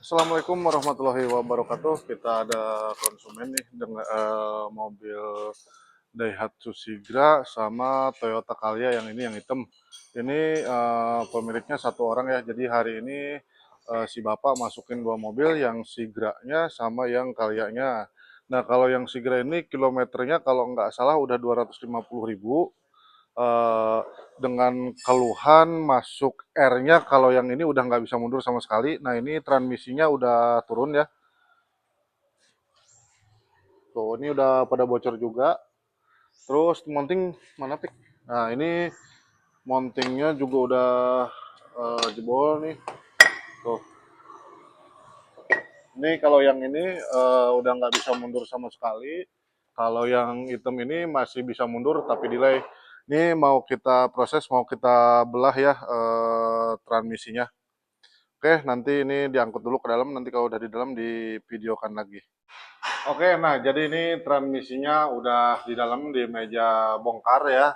Assalamualaikum warahmatullahi wabarakatuh. Kita ada konsumen nih dengan mobil Daihatsu Sigra sama Toyota Calya yang ini yang hitam. Ini pemiliknya satu orang ya. Jadi hari ini si bapak masukin dua mobil, yang Sigranya sama yang Calyanya. Nah kalau yang Sigra ini kilometernya kalau nggak salah udah 250.000, eh, dengan keluhan masuk R-nya kalau yang ini udah nggak bisa mundur sama sekali. Nah ini transmisinya udah turun ya. Tuh ini udah pada bocor juga. Terus mounting mana pik? Nah ini mountingnya juga udah jebol nih. Tuh. Ini kalau yang ini udah nggak bisa mundur sama sekali. Kalau yang hitam ini masih bisa mundur tapi delay. Ini mau kita proses, mau kita belah ya transmisinya. Oke, nanti ini diangkut dulu ke dalam, nanti kalau udah di dalam divideokan lagi. Oke, nah jadi ini transmisinya udah di dalam di meja bongkar ya.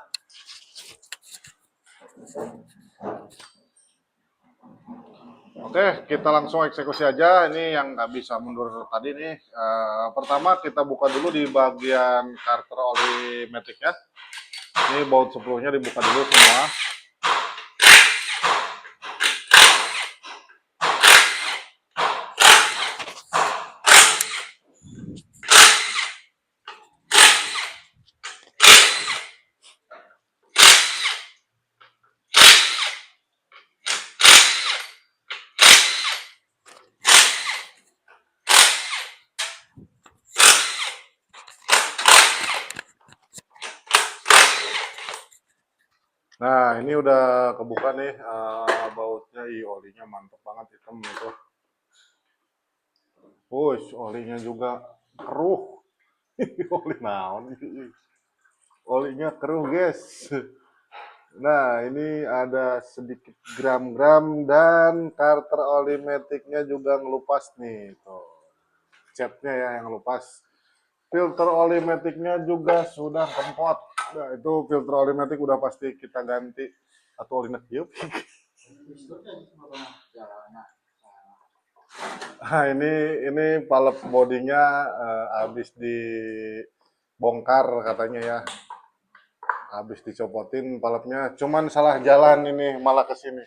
Oke, kita langsung eksekusi aja. Ini yang nggak bisa mundur tadi nih. Pertama kita buka dulu di bagian karter oli matic ya. Ini baut 10-nya dibuka dulu semua. Nah, ini udah kebuka nih bautnya. Olinya mantep banget, hitam itu. Wush, olinya juga keruh. Oli naon. Olinya keruh, guys. Nah, ini ada sedikit gram-gram dan karter oli matic-nya juga ngelupas nih. Tuh. Catnya ya yang ngelupas. Filter oli matic-nya juga sudah kempot. Nah, itu filter oli matic udah pasti kita ganti. Atau oli yuk. Nah, ini palep bodinya habis dibongkar katanya ya. Habis dicopotin palepnya, cuman salah jalan ini malah ke sini.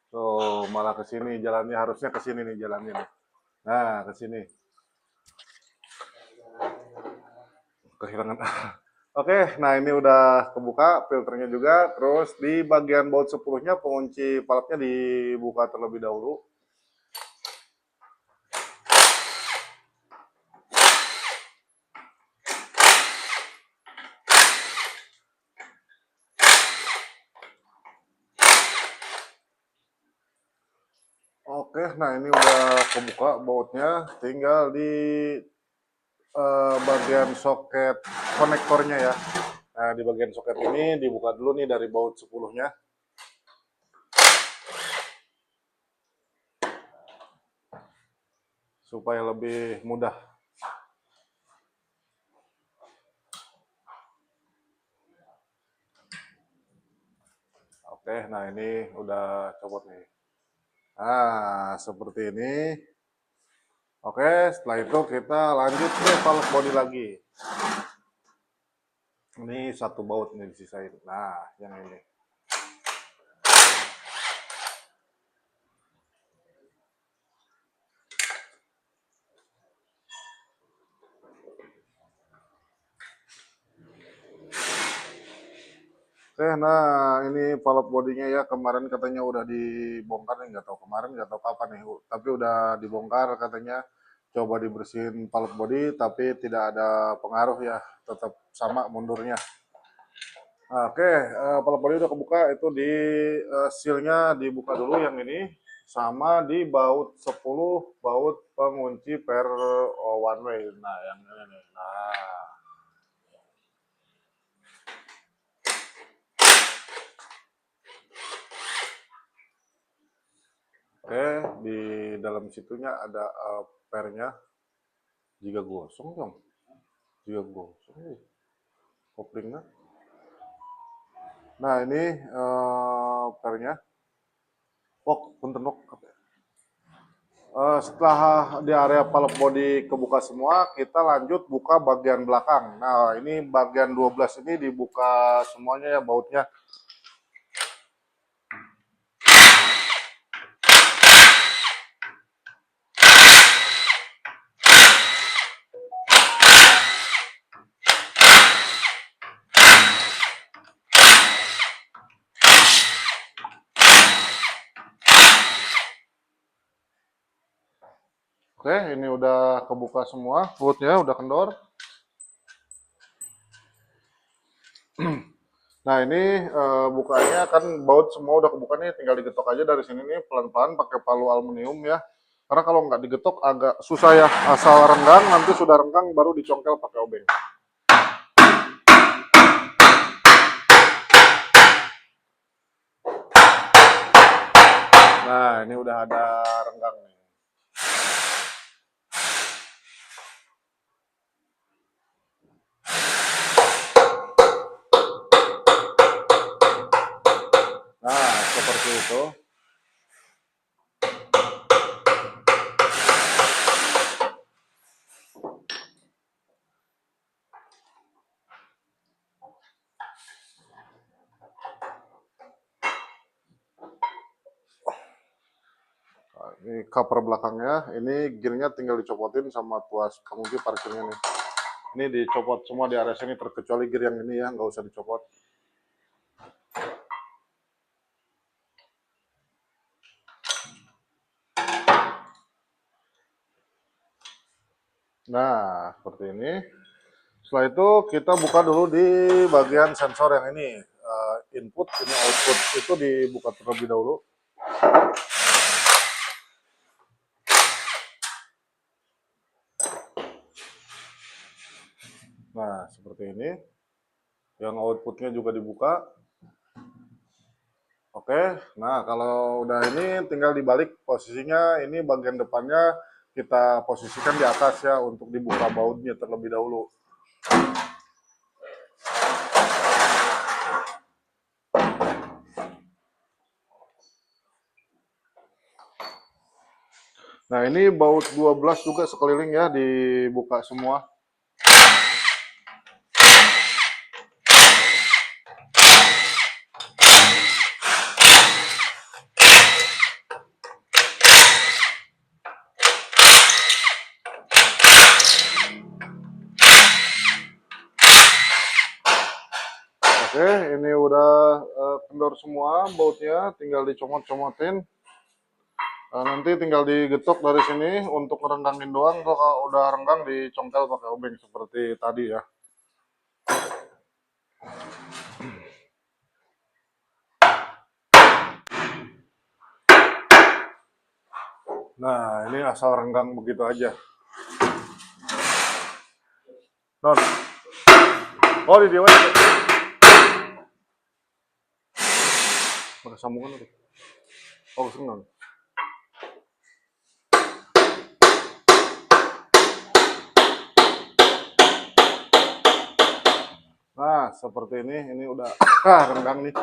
Tuh, malah ke sini jalannya, harusnya ke sini nih jalannya nih. Nah, ke sini. Kehilangan. Oke, nah ini udah kebuka filternya juga. Terus di bagian baut 10-nya pengunci palepnya dibuka terlebih dahulu. Oke, nah ini udah kebuka bautnya, tinggal di bagian soket konektornya ya. Nah, di bagian soket ini dibuka dulu nih dari baut 10-nya. Supaya lebih mudah. Oke, nah ini udah copot nih. Nah, seperti ini. Oke, setelah itu kita lanjut ke valve body lagi. Ini satu baut nih disisain. Nah, yang ini. Oke, nah ini valve bodinya ya, kemarin katanya udah dibongkar nih, nggak tahu kemarin, nggak tahu kapan nih, tapi udah dibongkar katanya. Coba dibersihin valve body, tapi tidak ada pengaruh ya, tetap sama mundurnya. Nah, oke, valve body udah kebuka, itu di sealnya dibuka dulu yang ini, sama di baut 10, baut pengunci per one way. Nah, yang ini nih. Nah, oke, di dalam situnya ada pernya. Jika gosong dong, jika gosong nih, koplingnya. Nah ini pernya. Oh, punten, Setelah di area palep body kebuka semua, kita lanjut buka bagian belakang. Nah, ini bagian 12 ini dibuka semuanya ya bautnya. Oke, ini udah kebuka semua, bautnya udah kendor. Nah, ini bukanya kan baut semua udah kebuka nih, tinggal digetok aja dari sini nih pelan-pelan pakai palu aluminium ya. Karena kalau nggak digetok agak susah ya, asal renggang, nanti sudah renggang baru dicongkel pakai obeng. Nah, ini udah ada renggang nih. Nah, seperti itu. Nah, ini cover belakangnya, ini gearnya tinggal dicopotin sama tuas kemudi parkirnya nih. Ini dicopot semua di area sini terkecuali gear yang ini ya, nggak usah dicopot. Nah, seperti ini. Setelah itu kita buka dulu di bagian sensor yang ini. Input, ini output. Itu dibuka terlebih dahulu. Nah, seperti ini. Yang outputnya juga dibuka. Oke, nah kalau udah ini tinggal dibalik posisinya. Ini bagian depannya kita posisikan di atas ya untuk dibuka bautnya terlebih dahulu. Nah, ini baut 12 juga sekeliling ya dibuka semua. Oke, ini udah kendor semua bautnya, tinggal dicomot-comotin. Nanti tinggal digetok dari sini untuk ngerenggangin doang. Kalau udah renggang dicongkel pakai obeng seperti tadi ya. Nah, ini asal renggang begitu aja. Non. Oh, di dewan. Pakai sambungan tuh. Oh, senang. Nah, seperti ini udah renggang nih.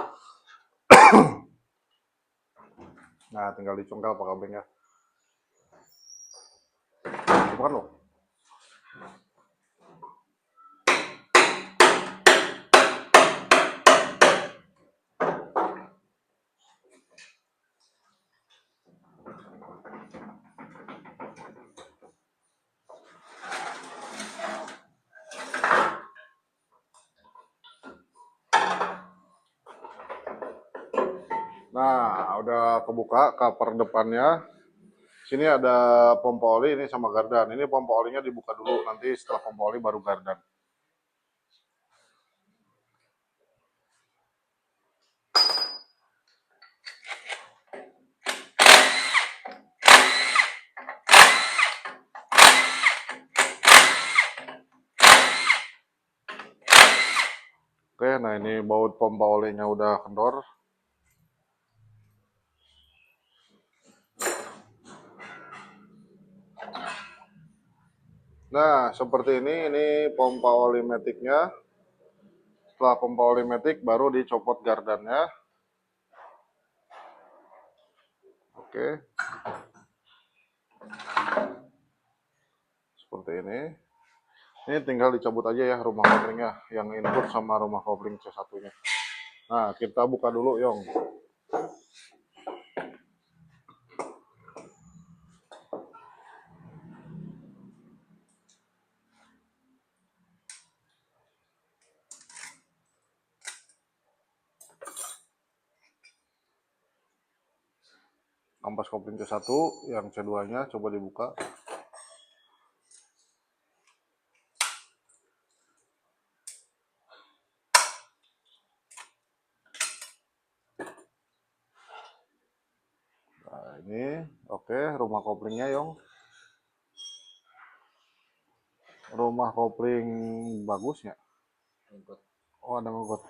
Nah, tinggal dicongkel pakai obeng ya. Bukan loh. Nah, udah kebuka cover depannya. Sini ada pompa oli ini sama gardan. Ini pompa olinya dibuka dulu, nanti setelah pompa oli baru gardan. Oke, nah ini baut pompa olinya udah kendor. Nah, seperti ini pompa oli metiknya. Setelah pompa oli metik baru dicopot gardannya. Oke. seperti ini. Ini tinggal dicabut aja ya rumah koplingnya, yang input sama rumah kopling C1-nya. Nah, kita buka dulu, Yong. Ampas kopling C1, yang C2-nya coba dibuka. Nah, ini oke, rumah koplingnya, Yong. Rumah kopling bagusnya. Oh, ada ngegot.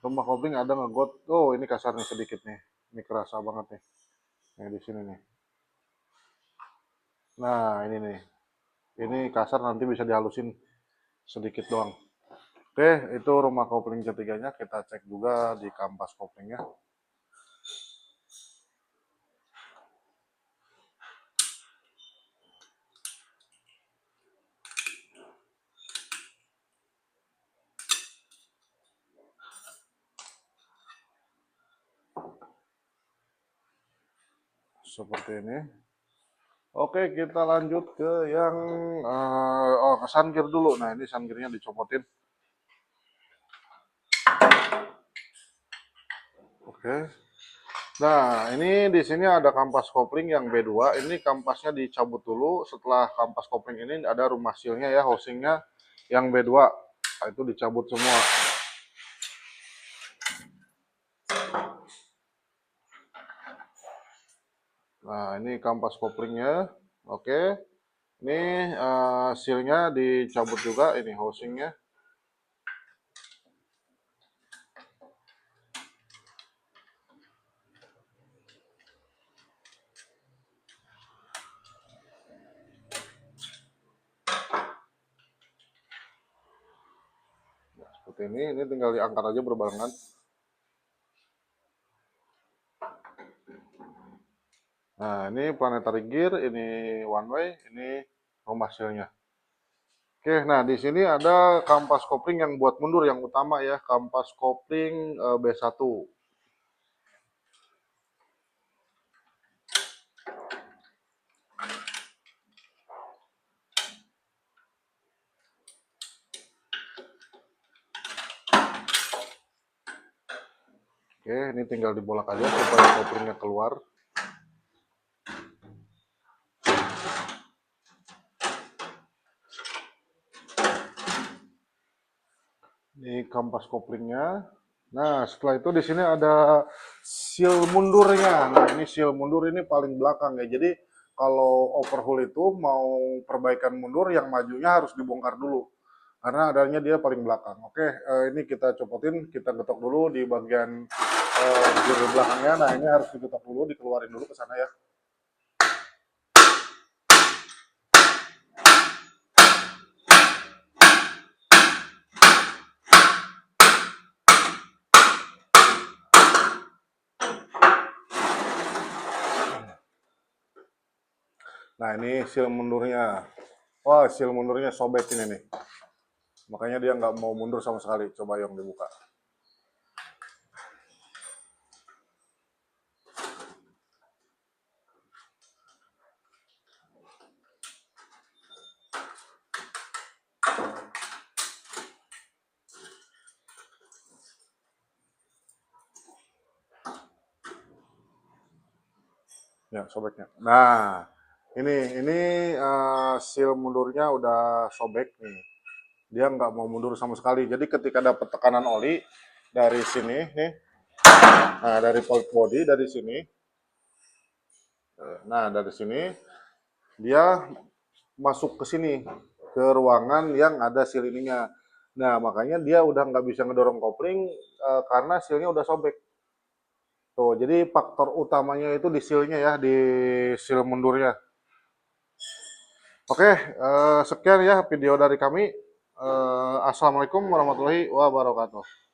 Rumah kopling ada ngegot. Oh, ini kasarnya sedikit nih. Ini kerasa banget nih. Yang di sini nih. Nah, ini nih. Ini kasar, nanti bisa dihalusin sedikit doang. Oke, itu rumah kopling ketiganya. Kita cek juga di kampas koplingnya. Seperti ini. Oke, kita lanjut ke yang ke sun gear dulu. Nah, ini sun gearnya dicopotin. Oke. Nah, ini di sini ada kampas kopling yang B2. Ini kampasnya dicabut dulu. Setelah kampas kopling ini ada rumah sealnya ya, housingnya yang B2. Nah, itu dicabut semua. Nah, ini kampas koplingnya. Oke. Ini sealnya dicabut juga, ini housingnya. Nah, seperti ini tinggal diangkat aja berbarengan. Nah, ini planetary gear, ini one way, ini rumah sealnya. Oke, nah di sini ada kampas kopling yang buat mundur yang utama ya, kampas kopling B1. Oke, ini tinggal dibolak aja supaya koplingnya keluar. Ini kampas koplingnya. Nah, setelah itu di sini ada seal mundurnya. Nah, ini seal mundur ini paling belakang ya. Jadi kalau overhaul itu mau perbaikan mundur, yang majunya harus dibongkar dulu. Karena adanya dia paling belakang. Oke, ini kita copotin, kita getok dulu di bagian gear belakangnya. Nah, ini harus digetok dulu, dikeluarin dulu ke sana ya. Nah, ini seal mundurnya. Wah, seal mundurnya sobek ini nih. Makanya dia nggak mau mundur sama sekali. Coba Yong dibuka. Ya, sobeknya. Nah, ini seal mundurnya udah sobek nih. Dia nggak mau mundur sama sekali. Jadi ketika dapat tekanan oli dari sini nih, nah dari port body dari sini, nah dari sini dia masuk ke sini ke ruangan yang ada seal ininya. Nah makanya dia udah nggak bisa ngedorong kopling karena sealnya udah sobek. Tuh, jadi faktor utamanya itu di sealnya ya, di seal mundurnya. Oke, sekian ya video dari kami. Assalamualaikum warahmatullahi wabarakatuh.